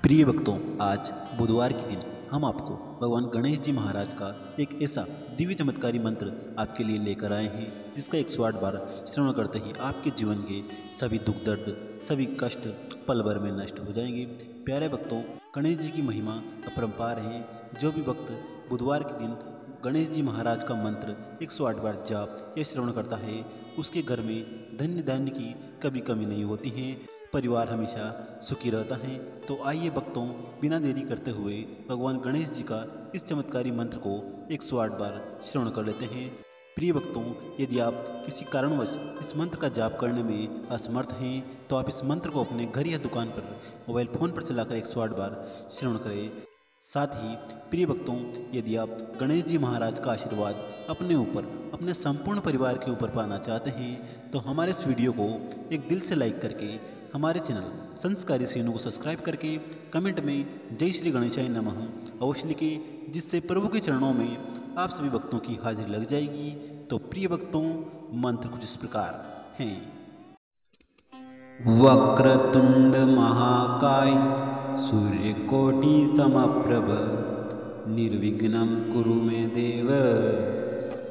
प्रिय भक्तों, आज बुधवार के दिन हम आपको भगवान गणेश जी महाराज का एक ऐसा दिव्य चमत्कारी मंत्र आपके लिए लेकर आए हैं जिसका 108 बार श्रवण करते ही आपके जीवन के सभी दुख दर्द, सभी कष्ट पल भर में नष्ट हो जाएंगे। प्यारे भक्तों, गणेश जी की महिमा अपरंपार है। जो भी भक्त बुधवार के दिन गणेश जी महाराज का मंत्र 108 बार जाप या श्रवण करता है, उसके घर में धन्य धान्य की कभी कमी नहीं होती है, परिवार हमेशा सुखी रहता है। तो आइए भक्तों, बिना देरी करते हुए भगवान गणेश जी का इस चमत्कारी मंत्र को 108 बार श्रवण कर लेते हैं। प्रिय भक्तों, यदि आप किसी कारणवश इस मंत्र का जाप करने में असमर्थ हैं तो आप इस मंत्र को अपने घर या दुकान पर मोबाइल फ़ोन पर चलाकर 108 बार श्रवण करें। साथ ही प्रिय भक्तों, यदि आप गणेश जी महाराज का आशीर्वाद अपने ऊपर, अपने संपूर्ण परिवार के ऊपर पाना चाहते हैं तो हमारे इस वीडियो को एक दिल से लाइक करके, हमारे चैनल संस्कारी सीनू को सब्सक्राइब करके कमेंट में जय श्री गणेशाय नमः अवश्य लिखें, जिससे प्रभु के चरणों में आप सभी भक्तों की हाजिरी लग जाएगी। तो प्रिय भक्तों, मंत्र कुछ इस प्रकार हैं। वक्रतुंड महाकाय सूर्यकोटि समप्रभ निर्विघ्नं कुरु मे देव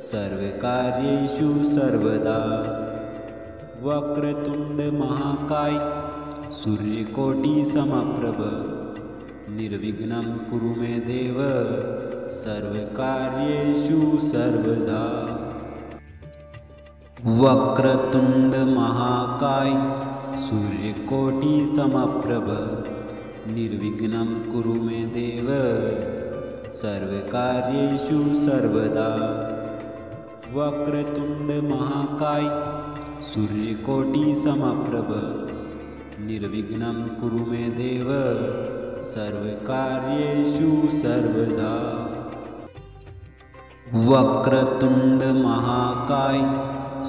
सर्वकार्येषु सर्वदा। वक्रतुंड महाकाय सूर्यकोटि समप्रभ निर्विघ्नं कुरु मे देव सर्वकार्येषु सर्वदा। वक्रतुंड महाकाय सूर्यकोटि समप्रभ निर्विघ्नं कुरु मे देव सर्वकार्येषु सर्वदा। वक्रतुंड महाकाय सूर्यकोटि समप्रभ निर्विघ्नं कुरु मे देव सर्वकार्येषु सर्वदा। वक्रतुंड महाकाय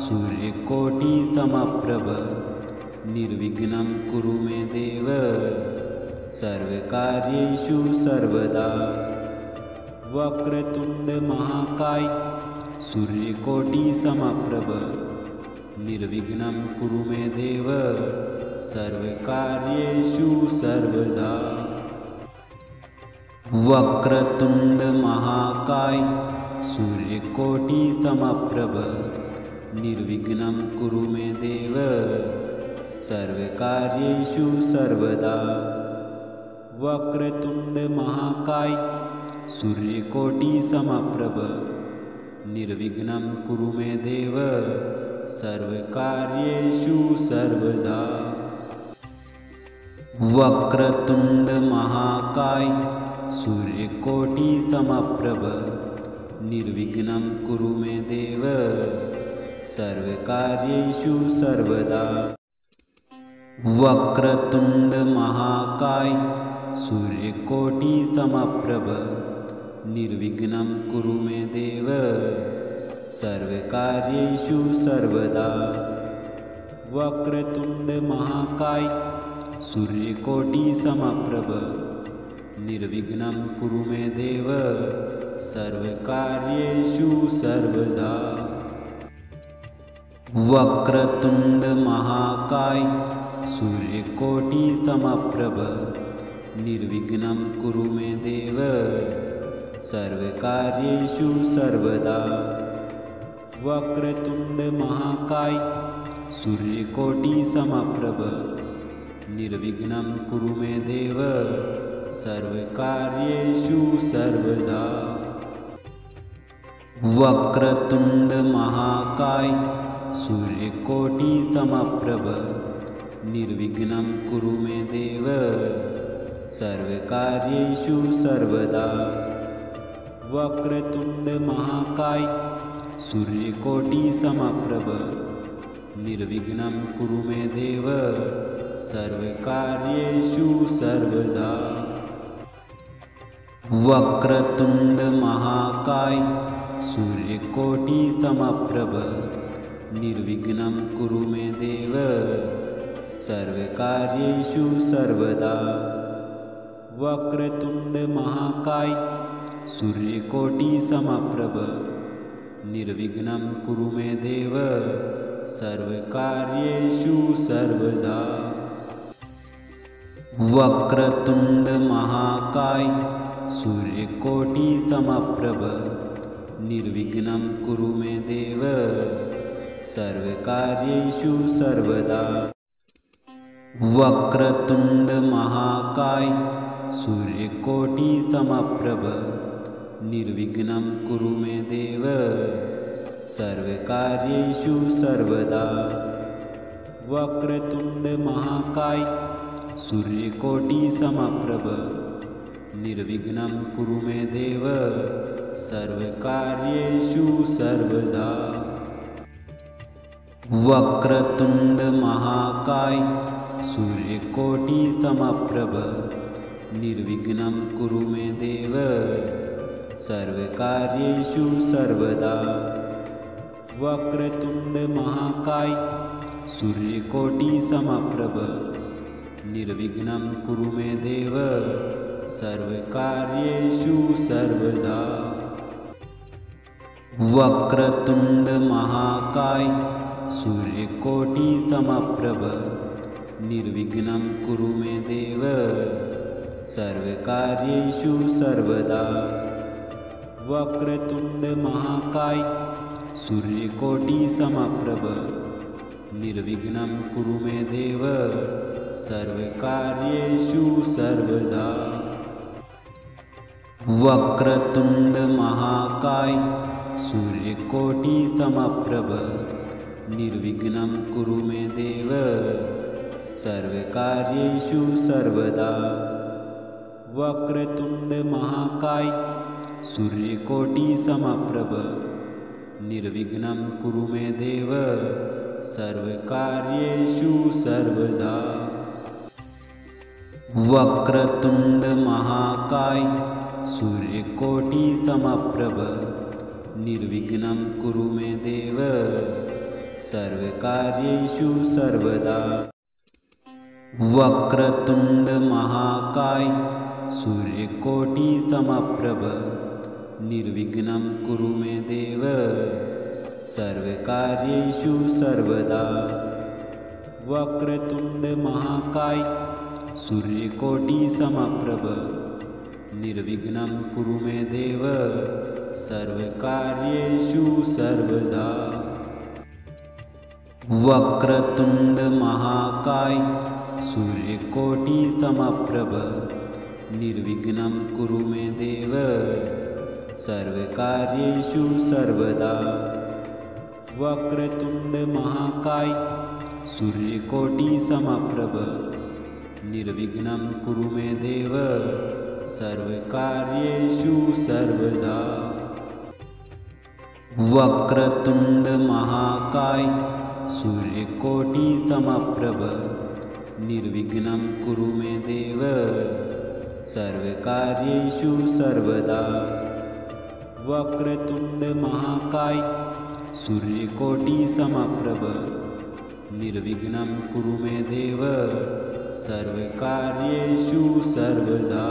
सूर्यकोटि समप्रभ निर्विघ्नं कुरु मे देव सर्वकार्येषु सर्वदा। वक्रतुंड महाकाय सूर्यकोटि समप्रभ निर्विघ्नं कुरु मे देव सर्वकार्येषु सर्वदा। वक्रतुंड महाकाय सूर्यकोटि समप्रभ निर्विघ्नं कुरु मे देव सर्वकार्येषु सर्वदा। वक्रतुंड महाकाय सूर्यकोटि समप्रभ निर्विघ्नं कुरु मे देव सर्वकार्येषु सर्वदा। वक्रतुंड महाकाय सूर्यकोटि समप्रभ निर्विघ्नं कुरु मे देव सर्वकार्येषु सर्वदा। वक्रतुंड महाकाय सूर्यकोटि समप्रभ निर्विघ्नं कुरु मे देव सर्वकार्येषु सर्वदा। वक्रतुंड महाकाय सूर्यकोटि समप्रभ निर्विघ्नं कुरु मे देव सर्वकार्येषु सर्वदा। वक्रतुंड महाकाय सूर्यकोटि समप्रभ निर्विघ्नं कुरु मे देव सर्वकार्येषु सर्वदा। वक्रतुंड महाकाय सूर्यकोटि समप्रभ निर्विघ्नं कुरु मे देव सर्वकार्येषु सर्वदा। वक्रतुंड महाकाय सूर्यकोटि समप्रभ निर्विघ्नं कुरु मे देव सर्वकार्येषु सर्वदा। वक्रतुंड महाकाय सूर्यकोटि समप्रभ निर्विघ्नं कुरु मे देव सर्वकार्येषु सर्वदा। वक्रतुंड महाकाय सूर्यकोटि समप्रभ निर्विघ्नं कुरु मे देव सर्वकार्येषु सर्वदा। वक्रतुंड महाकाय सूर्यकोटि समप्रभ निर्विघ्नं कुरु मे देव सर्वकार्येषु सर्वदा। वक्रतुंड महाकाय सूर्यकोटि समप्रभ निर्विघ्नं कुरु मे देव सर्वकार्येषु सर्वदा। वक्रतुंड महाकाय सूर्यकोटि समप्रभ निर्विघ्नं कुरु मे देव सर्वकार्येषु सर्वदा। वक्रतुंड महाकाय सूर्यकोटि समप्रभ निर्विघ्नं कुरु मे देव सर्वकार्येषु सर्वदा। वक्रतुंड महाकाय सूर्यकोटि समप्रभ निर्विघ्नं कुरु मे देव सर्वकार्येषु सर्वदा। वक्रतुंड महाकाय सूर्यकोटि समप्रभ निर्विघ्नं कुरु मे देव सर्वकार्येषु सर्वदा। वक्रतुंड महाकाय सूर्यकोटि समप्रभ निर्विघ्नं कुरु मे देव सर्वकार्येषु सर्वदा। वक्रतुंड महाकाय सूर्यकोटि समप्रभ निर्विघ्नं कुरु मे देव सर्वकार्येषु सर्वदा। वक्रतुंड महाकाय सूर्यकोटि समप्रभ निर्विघ्नं कुरु मे देव सर्वकार्येषु सर्वदा। वक्रतुंड महाकाय सूर्यकोटि समप्रभ निर्विघ्नं कुरु मे देव सर्वकार्येषु सर्वदा। वक्रतुंड महाकाय सूर्यकोटि समप्रभ निर्विघ्नं कुरु मे देव सर्वकार्येषु सर्वदा। वक्रतुंड महाकाय सूर्यकोटि समप्रभ निर्विघ्नं कुरु मे देव सर्वकार्येषु सर्वदा। वक्रतुंड महाकाय सूर्यकोटि समप्रभ निर्विघ्नं कुरु मे देव सर्वकार्येषु सर्वदा। वक्रतुंड महाकाय सूर्यकोटि समप्रभ निर्विघ्नं कुरु मे देव सर्वकार्येषु सर्वदा। वक्रतुंड महाकाय सूर्यकोटि समप्रभ निर्विघ्नं कुरु मे देव सर्वकार्येषु सर्वदा। वक्रतुंड महाकाय सूर्यकोटि समप्रभ निर्विघ्नं कुरु मे देव सर्वकार्येषु सर्वदा। वक्रतुंड महाकाय सूर्यकोटि समप्रभ निर्विघ्नं कुरु मे देव सर्वकार्येषु सर्वदा।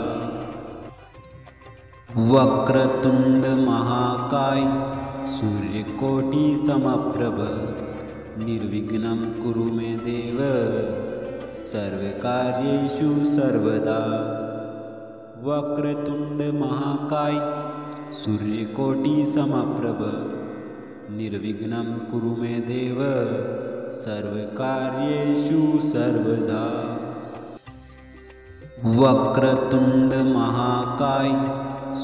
वक्रतुंड महाकाय सूर्यकोटि समप्रभ निर्विघ्नं कुरु मे देव सर्वकार्येषु सर्वदा। वक्रतुंड महाकाय सूर्यकोटि समप्रभ निर्विघ्नं कुरु मे देव सर्वकार्येषु सर्वदा। वक्रतुंड महाकाय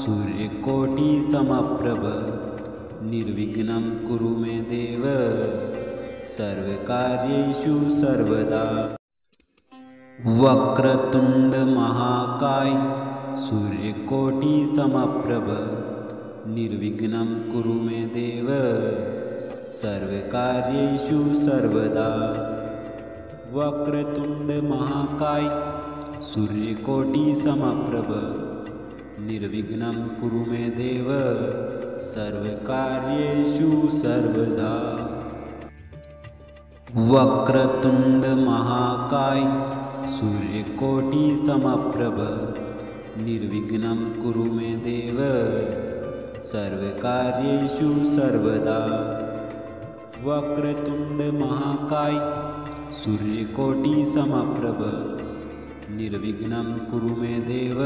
सूर्यकोटि समप्रभ निर्विघ्नं कुरु मे देव सर्वकार्येषु सर्वदा। वक्रतुंड महाकाय सूर्यकोटि समप्रभ निर्विघ्नं कुरु मे देव सर्वकार्येषु सर्वदा। वक्रतुंड महाकाय सूर्यकोटि समप्रभ निर्विघ्नं कुरु मे देव सर्वकार्येषु सर्वदा। वक्रतुंड महाकाय सूर्यकोटि समप्रभ निर्विघ्नं कुरु मे देव सर्वकार्येषु सर्वदा। वक्रतुंड महाकाय सूर्यकोटि समप्रभ निर्विघ्नं कुरु मे देव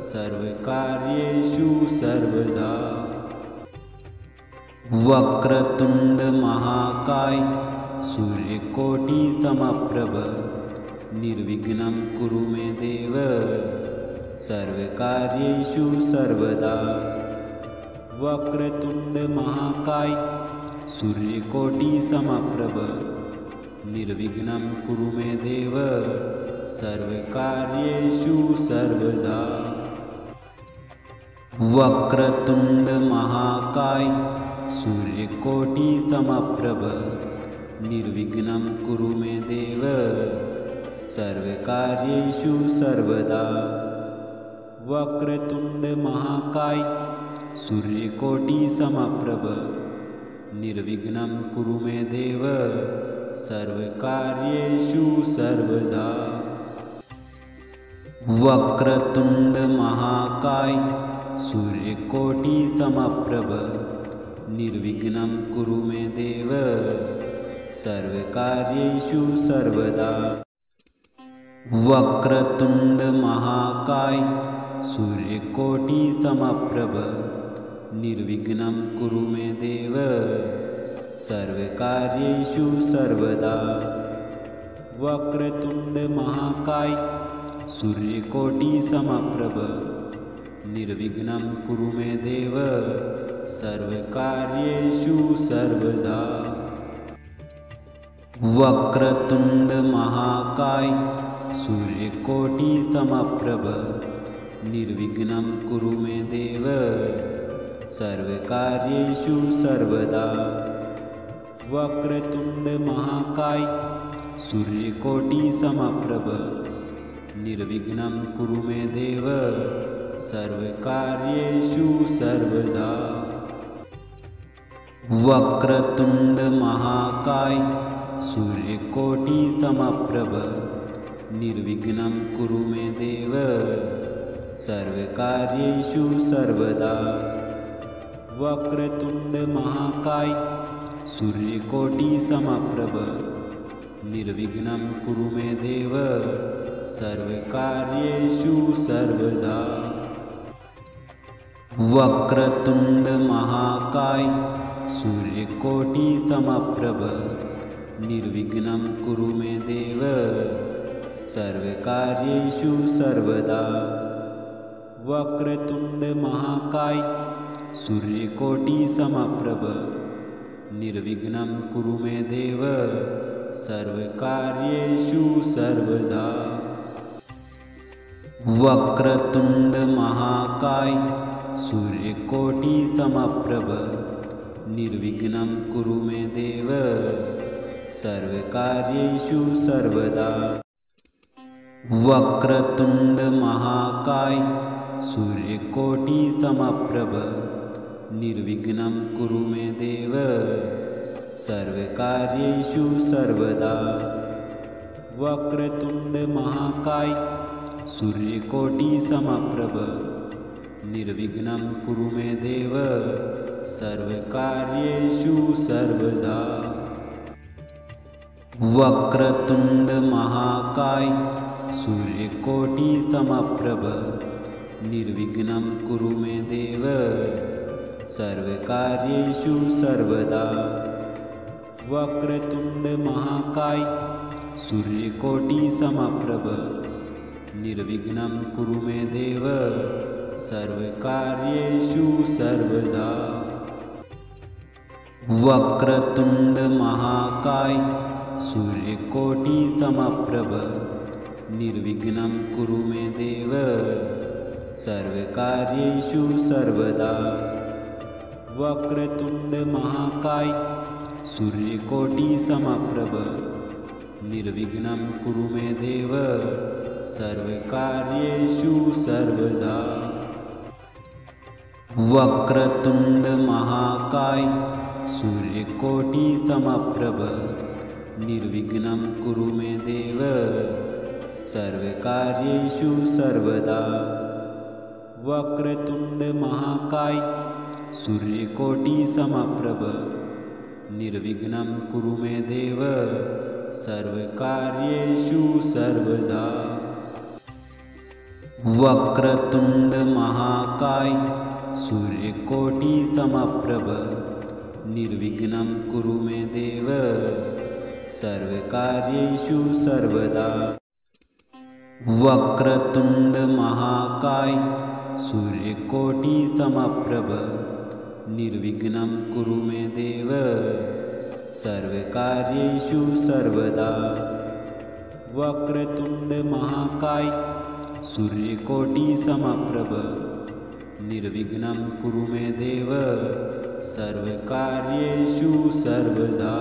सर्वकार्येषु सर्वदा। वक्रतुंड महाकाय सूर्यकोटि समप्रभ निर्विघ्नं कुरु मे देव सर्वकार्येषु सर्वदा। वक्रतुंड महाकाय सूर्यकोटि समप्रभ निर्विघ्नं कुरु मे देव सर्वकार्येषु सर्वदा। वक्रतुंड महाकाय सूर्यकोटि समप्रभ निर्विघ्नं कुरु मे देव सर्वकार्येषु सर्वदा। वक्रतुंड महाकाय सूर्यकोटि समप्रभ निर्विघ्नं कुरु मे देव सर्वकार्येषु सर्वदा। वक्रतुंड महाकाय सूर्यकोटि समप्रभ निर्विघ्नं कुरु मे देव सर्वकार्येषु सर्वदा। वक्रतुंड महाकाय सूर्यकोटि समप्रभ निर्विघ्नं कुरु मे देव सर्वकार्येषु सर्वदा। वक्रतुंड महाकाय सूर्यकोटि समप्रभ निर्विघ्नं कुरु मे देव सर्वकार्येषु सर्वदा। वक्रतुंड महाकाय सूर्यकोटि समप्रभ निर्विघ्नं कुरु मे देव सर्वकार्येषु सर्वदा। वक्रतुंड महाकाय सूर्यकोटि समप्रभ निर्विघ्नं कुरु मे देव सर्वकार्येषु सर्वदा। वक्रतुंड महाकाय सूर्यकोटि समप्रभ निर्विघ्नं कुरु मे देव सर्वकार्येषु सर्वदा। वक्रतुंड महाकाय सूर्यकोटि समप्रभ निर्विघ्नं कुरु मे देव सर्वकार्येषु सर्वदा। वक्रतुंड महाकाय सूर्यकोटि समप्रभ निर्विघ्नं कुरु मे देव सर्वकार्येषु सर्वदा। वक्रतुंड महाकाय सूर्यकोटि समप्रभ निर्विघ्नं कुरु मे देव सर्वकार्येषु सर्वदा। वक्रतुंड महाकाय सूर्यकोटि समप्रभ निर्विघ्नं कुरु मे देव सर्वकार्येषु सर्वदा। वक्रतुंड महाकाय सूर्यकोटि समप्रभ निर्विघ्नं कुरु मे देव सर्वकार्येषु सर्वदा। वक्रतुंड महाकाय सूर्यकोटि समप्रभ निर्विघ्नं कुरु मे देव सर्वकार्येषु सर्वदा। वक्रतुंड महाकाय सूर्यकोटि समप्रभ निर्विघ्नं कुरु मे देव सर्वकार्येषु सर्वदा। वक्रतुंड महाकाय सूर्यकोटि समप्रभ निर्विघ्नं कुरु मे देव सर्वकार्येषु सर्वदा। वक्रतुंड महाकाय सूर्यकोटि समप्रभ निर्विघ्नं कुरु मे देव सर्वकार्येषु सर्वदा। वक्रतुंड महाकाय सूर्यकोटि समप्रभ निर्विघ्नं कुरु मे देव सर्वकार्येषु सर्वदा। वक्रतुंड महाकाय सूर्यकोटि समप्रभ निर्विघ्नं कुरु मे देव सर्वकार्येषु सर्वदा। वक्रतुंड महाकाय सूर्यकोटि समप्रभ निर्विघ्नं कुरु मे देव सर्वकार्येषु सर्वदा। वक्रतुंड महाकाय सूर्यकोटि समप्रभ निर्विघ्नं कुरु मे देव सर्वकार्येषु सर्वदा। वक्रतुंड महाकाय सूर्यकोटि समप्रभ निर्विघ्नं कुरु मे देव सर्वकार्येषु सर्वदा। वक्रतुंड महाकाय सूर्यकोटि समप्रभ निर्विघ्नं कुरु मे देव सर्वकार्येषु सर्वदा।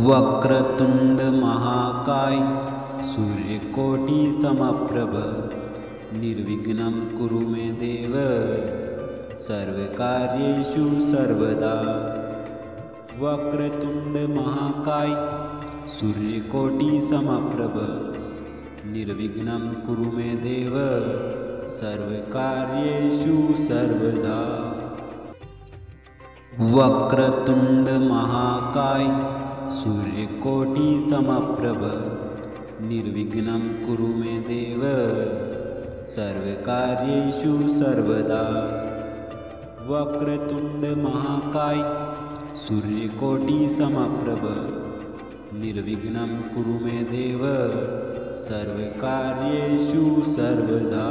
वक्रतुंड महाकाय सूर्यकोटि समप्रभ निर्विघ्नं कुरु मे देव सर्वकार्येषु सर्वदा। वक्रतुंड महाकाय सूर्यकोटि समप्रभ निर्विघ्नं कुरु मे देव सर्वकार्येषु सर्वदा। वक्रतुंड महाकाय सूर्यकोटि समप्रभ निर्विघ्नं कुरु मे देव सर्वकार्येषु सर्वदा। वक्रतुंड महाकाय सूर्यकोटि समप्रभ निर्विघ्नं कुरु मे देव सर्वकार्येषु सर्वदा।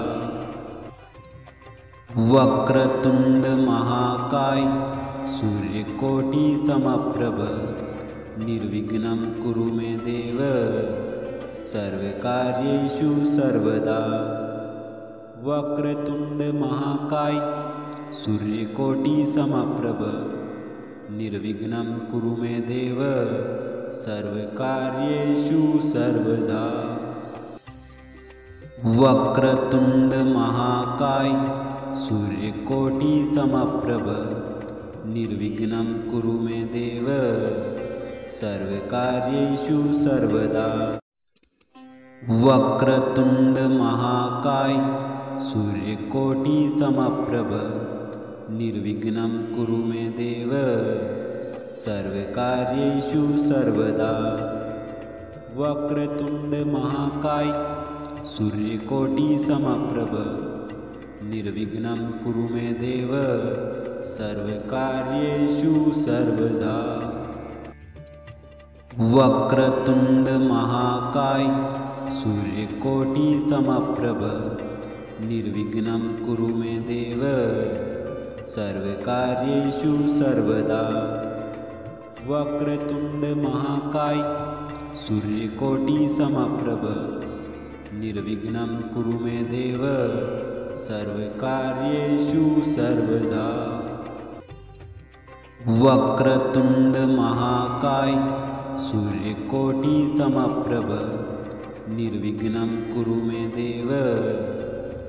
वक्रतुंड महाकाय सूर्यकोटि समप्रभ निर्विघ्नं कुरु मे देव सर्वकार्येषु सर्वदा। वक्रतुंड महाकाय सूर्यकोटि समप्रभ निर्विघ्नं कुरु मे देव सर्वकार्येषु सर्वदा। वक्रतुंड महाकाय सूर्यकोटि समप्रभ निर्विघ्नं कुरु मे देव सर्वकार्येषु सर्वदा। वक्रतुंड महाकाय सूर्यकोटि समप्रभ निर्विघ्नं कुरु मे देव सर्वकार्येषु सर्वदा। वक्रतुंड महाकाय सूर्यकोटि समप्रभ निर्विघ्नं कुरु मे देव सर्वकार्येषु सर्वदा। वक्रतुंड महाकाय सूर्यकोटि समप्रभ निर्विघ्नं कुरु मे देव सर्वकार्येषु सर्वदा। वक्रतुंड महाकाय सूर्यकोटि समप्रभ निर्विघ्नं कुरु मे देव सर्वकार्येषु सर्वदा। वक्रतुंड महाकाय सूर्यकोटि समप्रभ निर्विघ्नं कुरु मे देव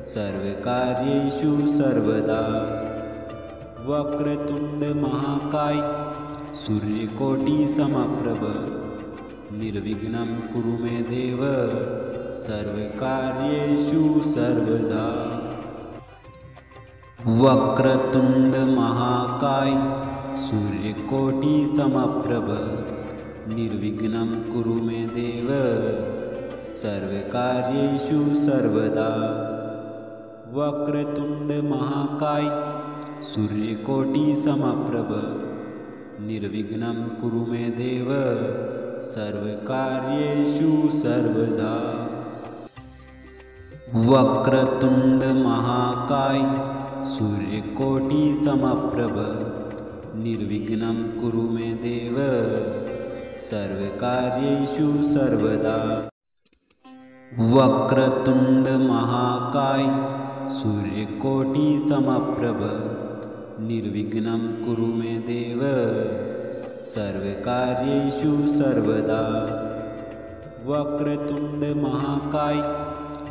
सर्वकार्येषु सर्वदा। वक्रतुंड महाकाय सूर्यकोटि समप्रभ निर्विघ्नं कुरु मे देव सर्वकार्येषु सर्वदा। वक्रतुंड महाकाय सूर्यकोटि समप्रभ निर्विघ्नं कुरु मे देव सर्वकार्येषु सर्वदा। वक्रतुंड महाकाय सूर्यकोटि समप्रभ निर्विघ्नं कुरु मे देव सर्वकार्येषु सर्वदा। वक्रतुंड महाकाय सूर्यकोटि समप्रभ निर्विघ्नं कुरु मे देव सर्वकार्येषु सर्वदा। वक्रतुंड महाकाय सूर्यकोटि समप्रभ निर्विघ्नं कुरु मे देव सर्वकार्येषु सर्वदा। वक्रतुंड महाकाय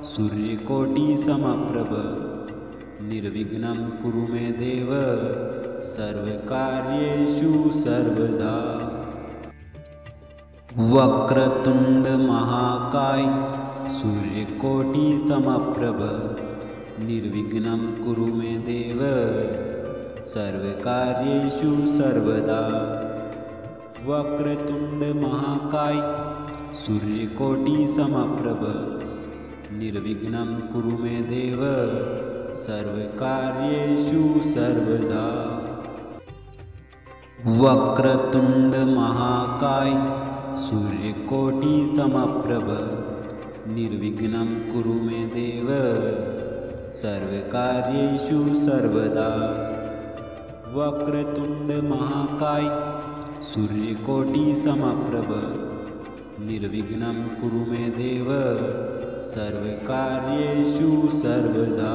सूर्यकोटि समप्रभ निर्विघ्नं कुरु मे देव सर्वकार्येषु सर्वदा। वक्रतुंड महाकाय सूर्यकोटि समप्रभ निर्विघ्नं कुरु मे देव सर्वकार्येषु सर्वदा। वक्रतुंड महाकाय सूर्यकोटि समप्रभ निर्विघ्नं कुरु मे देव सर्वकार्येषु सर्वदा। वक्रतुंड महाकाय सूर्यकोटि समप्रभ निर्विघ्नं कुरु मे देव सर्वकार्येषु सर्वदा। वक्रतुंड महाकाय सूर्यकोटि समप्रभ निर्विघ्नं कुरु मे देव सर्वकार्येषु सर्वदा।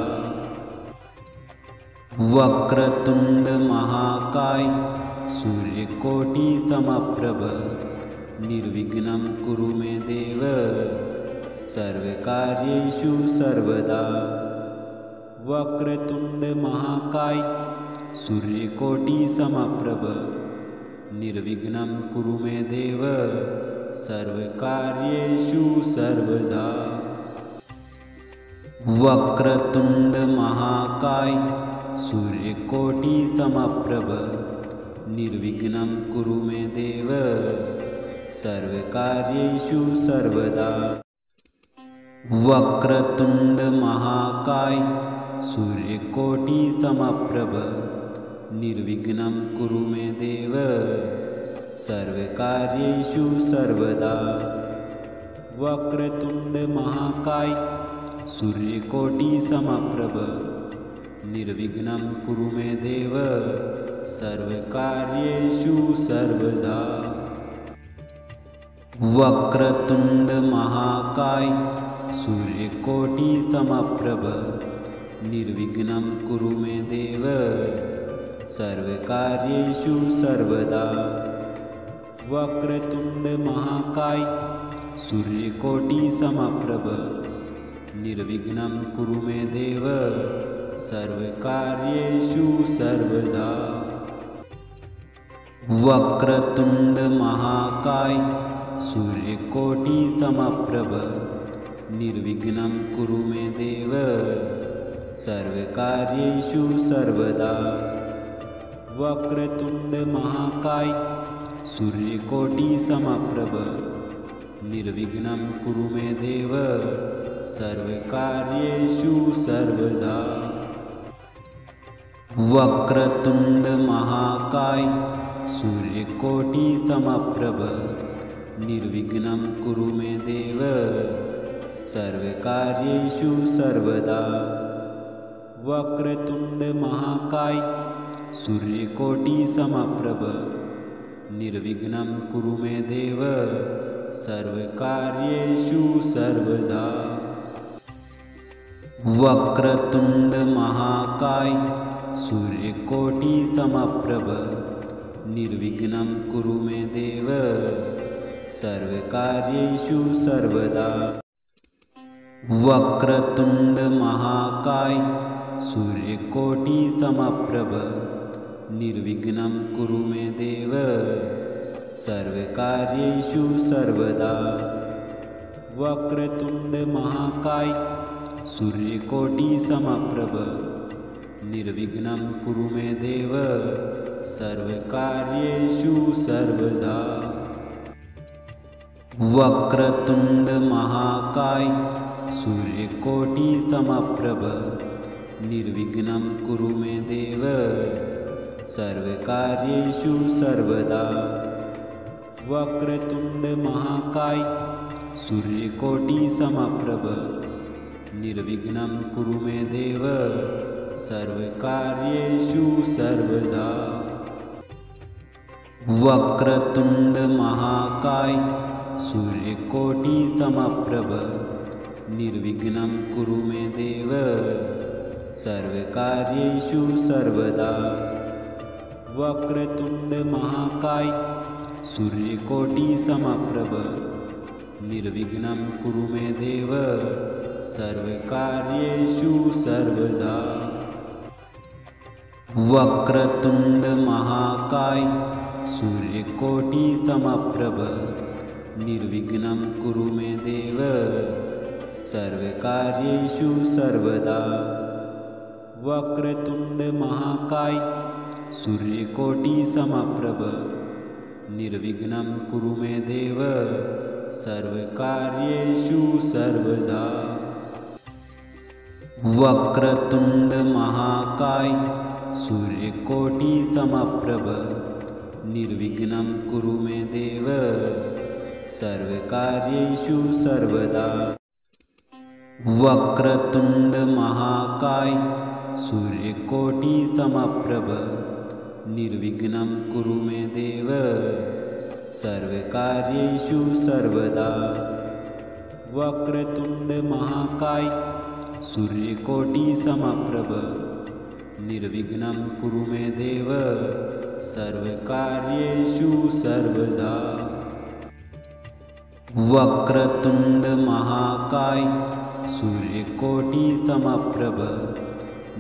वक्रतुंड महाकाय सूर्यकोटि समप्रभ निर्विघ्नं कुरु मे देव सर्वकार्येषु सर्वदा। वक्रतुंड महाकाय सूर्यकोटि समप्रभ निर्विघ्नं कुरु मे देव सर्वकार्येषु सर्वदा। वक्रतुंड महाकाय सूर्यकोटि समप्रभ निर्विघ्नं कुरु मे देव सर्वकार्येषु सर्वदा। वक्रतुंड महाकाय सूर्यकोटि समप्रभ निर्विघ्नं कुरु मे देव सर्वकार्येषु सर्वदा। वक्रतुंड महाकाय सूर्यकोटि समप्रभ निर्विघ्नं कुरु मे देव सर्वकार्येषु सर्वदा। वक्रतुंड महाकाय सूर्यकोटि समप्रभ निर्विघ्नं कुरु मे देव सर्वकार्येषु सर्वदा। वक्रतुंड महाकाय सूर्यकोटि समप्रभ निर्विघ्नं कुरु मे देव सर्वकार्येषु सर्वदा। वक्रतुंड महाकाय सूर्यकोटि समप्रभ निर्विघ्नं कुरु मे देव सर्वकार्येषु सर्वदा। वक्रतुंड महाकाय सूर्यकोटि समप्रभ निर्विघ्नं कुरु मे देव सर्वकार्येषु सर्वदा। वक्रतुंड महाकाय सूर्यकोटि समप्रभ निर्विघ्नं कुरु मे देव सर्वकार्येषु सर्वदा। वक्रतुंड महाकाय सूर्यकोटि समप्रभ निर्विघ्नं कुरु मे देव सर्वकार्येषु सर्वदा। वक्रतुंड महाकाय सूर्यकोटि समप्रभ निर्विघ्नं कुरु मे देव सर्वकार्येषु सर्वदा। वक्रतुंड महाकाय सूर्यकोटि समप्रभ निर्विघ्नं कुरु मे देव सर्वकार्येषु सर्वदा। वक्रतुंड महाकाय सूर्यकोटि समप्रभ निर्विघ्नं कुरु मे देव सर्वकार्येषु सर्वदा। वक्रतुंड महाकाय सूर्यकोटि समप्रभ निर्विघ्नं कुरु मे देव सर्वकार्येषु सर्वदा। वक्रतुंड महाकाय सूर्यकोटि समप्रभ निर्विघ्नं कुरु मे देव सर्वकार्येषु सर्वदा। वक्रतुंड महाकाय सूर्यकोटि समप्रभ निर्विघ्नं कुरु मे देव सर्वकार्येषु सर्वदा। वक्रतुंड महाकाय सूर्यकोटि समप्रभ निर्विघ्नं कुरु मे देव सर्वकार्येषु सर्वदा। वक्रतुंड महाकाय सूर्यकोटि समप्रभ निर्विघ्नं कुरु मे देव सर्वकार्येषु सर्वदा। वक्रतुंड महाकाय सूर्यकोटि समप्रभ निर्विघ्नं कुरु मे देव सर्वकार्येषु सर्वदा। वक्रतुंड महाकाय सूर्यकोटि समप्रभ निर्विघ्नं कुरु मे देव सर्वकार्येषु सर्वदा। वक्रतुंड महाकाय सूर्यकोटि समप्रभ निर्विघ्नं कुरु मे देव सर्वकार्येषु सर्वदा। वक्रतुंड महाकाय सूर्यकोटि समप्रभ निर्विघ्नं कुरु मे देव सर्वकार्येषु सर्वदा। वक्रतुंड महाकाय सूर्यकोटि समप्रभ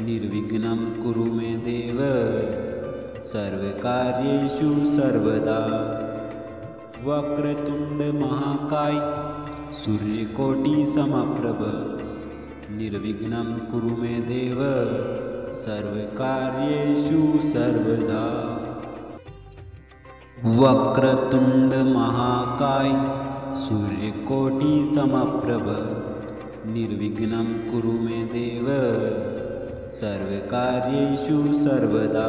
निर्विघ्नं कुरु मे देव सर्वकार्येषु सर्वदा। वक्रतुंड महाकाय सूर्यकोटि समप्रभ निर्विघ्नं कुरु मे देव सर्वकार्येषु सर्वदा। वक्रतुंड महाकाय सूर्यकोटि समप्रभ निर्विघ्नं कुरु मे देव सर्वकार्येषु सर्वदा।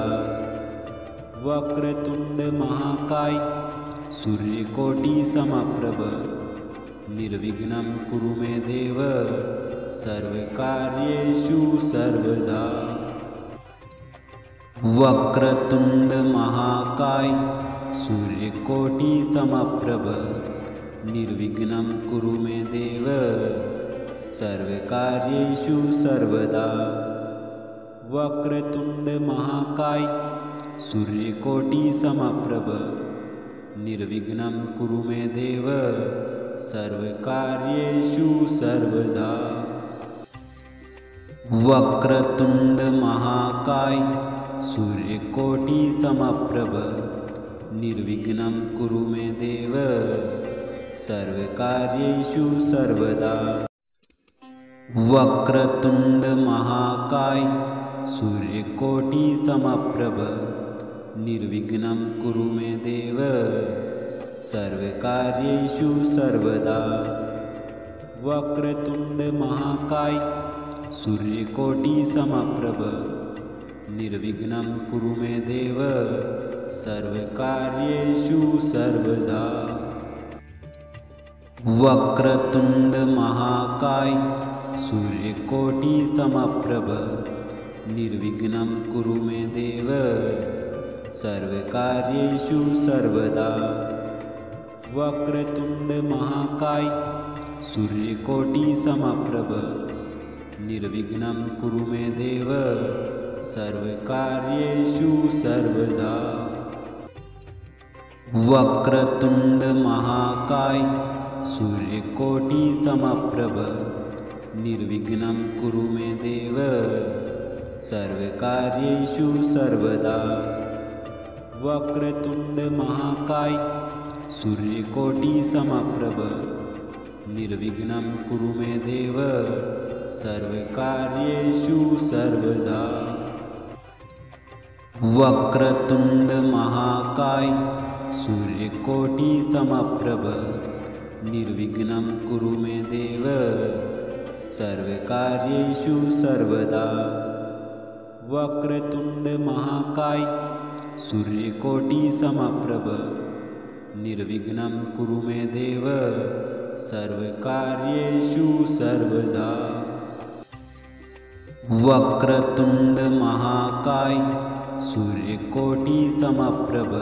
वक्रतुंड महाकाय सूर्यकोटि समप्रभ निर्विघ्नं कुरु मे देव सर्वकार्येषु सर्वदा। वक्रतुंड महाकाय सूर्यकोटि समप्रभ निर्विघ्नं कुरु मे देव सर्वकार्येषु सर्वदा। वक्रतुंड महाकाय सूर्यकोटि समप्रभ निर्विघ्नं कुरु मे देव सर्वकार्येषु सर्वदा। वक्रतुंड महाकाय सूर्यकोटि समप्रभ निर्विघ्नं कुरु मे देव सर्वकार्येषु सर्वदा। वक्रतुंड महाकाय सूर्यकोटि समप्रभ निर्विघ्नं कुरु मे देव सर्वकार्येषु सर्वदा। वक्रतुंड महाकाय सूर्यकोटि समप्रभ निर्विघ्नं कुरु मे देव सर्वकार्येषु सर्वदा। वक्रतुंड महाकाय सूर्यकोटि समप्रभ निर्विघ्नं कुरु मे देव सर्वकार्येषु सर्वदा। वक्रतुंड महाकाय सूर्यकोटि समप्रभ निर्विघ्नं कुरु मे देव सर्वकार्येषु सर्वदा। वक्रतुंड महाकाय सूर्यकोटि समप्रभ निर्विघ्नं कुरु मे देव सर्वकार्येषु सर्वदा। वक्रतुंड महाकाय सूर्यकोटि समप्रभ निर्विघ्नं कुरु मे देव सर्वकार्येषु सर्वदा। वक्रतुंड महाकाय सूर्यकोटि समप्रभ निर्विघ्नं कुरु मे देव सर्वकार्येषु सर्वदा। वक्रतुंड महाकाय सूर्यकोटि समप्रभ निर्विघ्नं कुरु मे देव सर्वकार्येषु सर्वदा। वक्रतुंड महाकाय सूर्यकोटि समप्रभ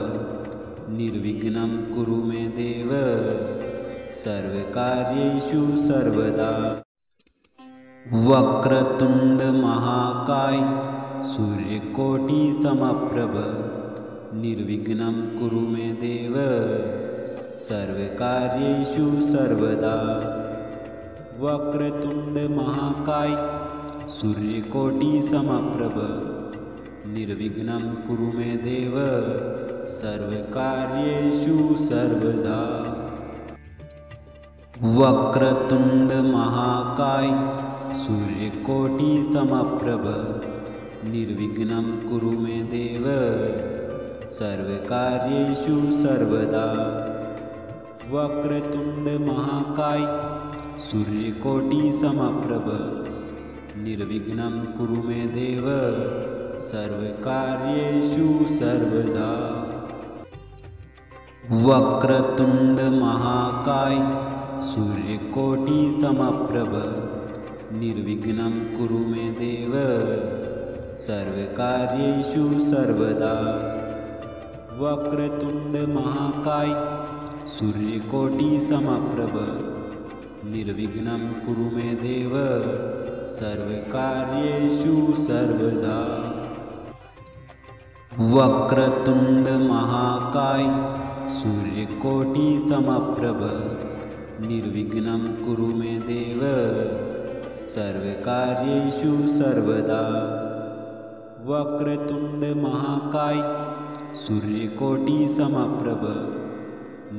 निर्विघ्नं कुरु मे देव सर्वकार्येषु सर्वदा। वक्रतुंड महाकाय सूर्यकोटि समप्रभ निर्विघ्नं कुरु मे देव सर्वकार्येषु सर्वदा। वक्रतुंड महाकाय सूर्यकोटि समप्रभ निर्विघ्नं कुरु मे देव सर्वकार्येषु सर्वदा। वक्रतुंड महाकाय सूर्यकोटि समप्रभ निर्विघ्नं कुरु मे देव सर्वकार्येषु सर्वदा। वक्रतुंड महाकाय सूर्यकोटि समप्रभ निर्विघ्नं कुरु मे देव सर्वकार्येषु सर्वदा। वक्रतुंड महाकाय सूर्यकोटि समप्रभ निर्विघ्नं कुरु मे देव सर्वकार्येषु सर्वदा। वक्रतुंड महाकाय सूर्यकोटि समप्रभ निर्विघ्नं कुरु मे देव सर्वकार्येषु सर्वदा। वक्रतुंड महाकाय सूर्यकोटि समप्रभ निर्विघ्नं कुरु मे देव सर्वकार्येषु सर्वदा। वक्रतुंड महाकाय सूर्यकोटि समप्रभ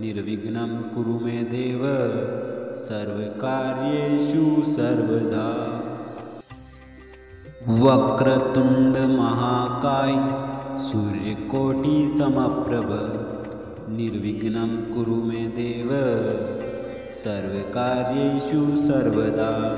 निर्विघ्नं कुरु मे देव सर्वकार्येषु सर्वदा। वक्रतुंड महाकाय सूर्यकोटि समप्रभ निर्विघ्नं कुरु मे देव सर्वकार्येषु सर्वदा।